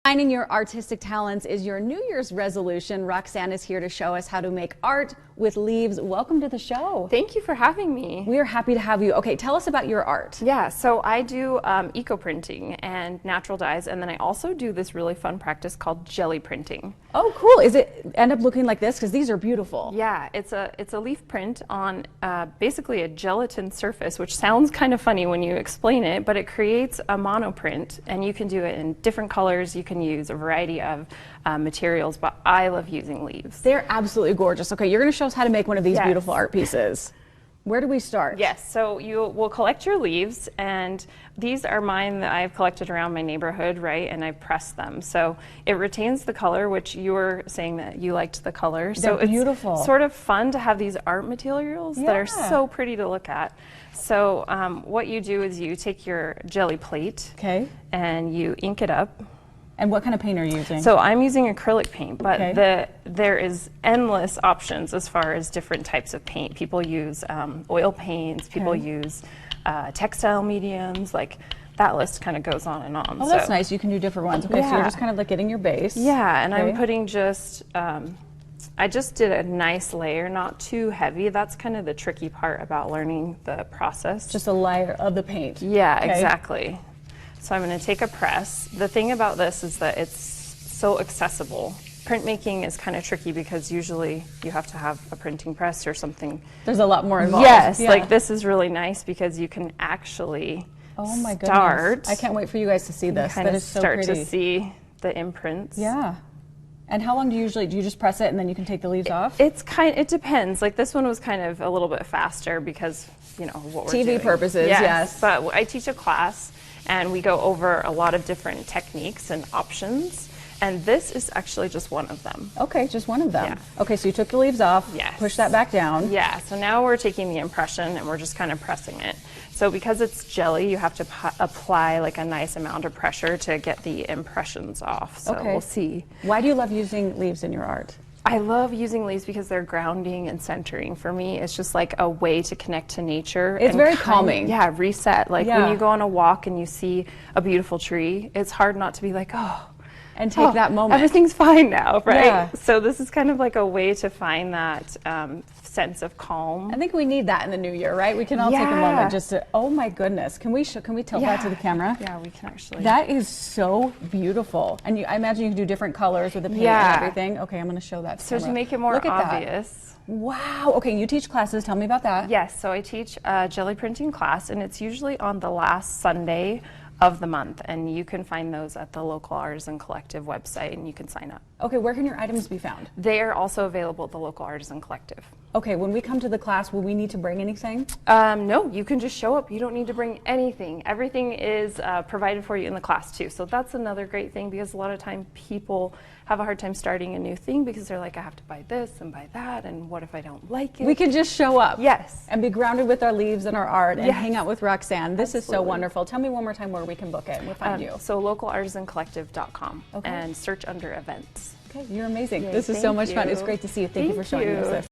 Finding your artistic talents is your New Year's resolution. Roxanne is here to show us how to make art with leaves. Welcome to the show. Thank you for having me. We are happy to have you. Okay, tell us about your art. Yeah, so I do eco printing and natural dyes, and then I also do this really fun practice called jelly printing. Oh, cool. Is it end up looking like this? Because these are beautiful. Yeah, it's a leaf print on basically a gelatin surface, which sounds kind of funny when you explain it, but it creates a monoprint, and you can do it in different colors. You can use a variety of materials, but I love using leaves. They're absolutely gorgeous. Okay, you're going to show us how to make one of these beautiful art pieces. Where do we start? Yes, so you will collect your leaves, and these are mine that I've collected around my neighborhood, right? And I've pressed them. So it retains the color, which you were saying that you liked the color. They're so beautiful. It's sort of fun to have these art materials that are so pretty to look at. So what you do is you take your jelly plate and you ink it up. And what kind of paint are you using? So I'm using acrylic paint, but there is endless options as far as different types of paint. People use oil paints, people use textile mediums, like that list kind of goes on and on. Oh, that's nice. You can do different ones. Okay, so you're just kind of like getting your base. Yeah, and I'm putting just, I just did a nice layer, not too heavy. That's kind of the tricky part about learning the process. Just a layer of the paint. Yeah, exactly. So I'm going to take a press. The thing about this is that it's so accessible. Printmaking is kind of tricky because usually you have to have a printing press or something. There's a lot more involved. Yes, like this is really nice because you can actually start. I can't wait for you guys to see this. That is so pretty. Start to see the imprints. Yeah. And how long do you just press it and then you can take the leaves off? It depends. Like this one was kind of a little bit faster because, you know, what we're doing. TV purposes, yes. But I teach a class and we go over a lot of different techniques and options. And this is actually just one of them. Okay, just one of them. Yeah. Okay, so you took the leaves off, push that back down. Yeah, so now we're taking the impression and we're just kind of pressing it. So because it's jelly, you have to apply like a nice amount of pressure to get the impressions off. So we'll see. Why do you love using leaves in your art? I love using leaves because they're grounding and centering. For me, it's just like a way to connect to nature. It's very calming. Yeah, reset. Like when you go on a walk and you see a beautiful tree, it's hard not to be like, oh, and take that moment. Everything's fine now, right? Yeah. So this is kind of like a way to find that sense of calm. I think we need that in the new year, right? We can all take a moment just to, oh my goodness. Can we tilt that to the camera? Yeah, we can actually. That is so beautiful. And I imagine you can do different colors with the paint and everything. Okay, I'm going to show that to camera. To make it more obvious. Wow. Okay, you teach classes. Tell me about that. Yes, so I teach a jelly printing class, and it's usually on the last Sunday of the month, and you can find those at the local Artisan Collective website, and you can sign up. Okay, where can your items be found? They are also available at the local Artisan Collective. Okay, when we come to the class, will we need to bring anything? No, you can just show up. You don't need to bring anything. Everything is provided for you in the class too. So that's another great thing, because a lot of time people have a hard time starting a new thing because they're like, I have to buy this and buy that, and what if I don't like it? We can just show up. Yes. And be grounded with our leaves and our art and hang out with Roxanne. This is so wonderful. Tell me one more time where we can book it and we'll find you. So localartisancollective.com and search under events. Okay, you're amazing. This is so much fun. It's great to see you. Thank you for showing us this.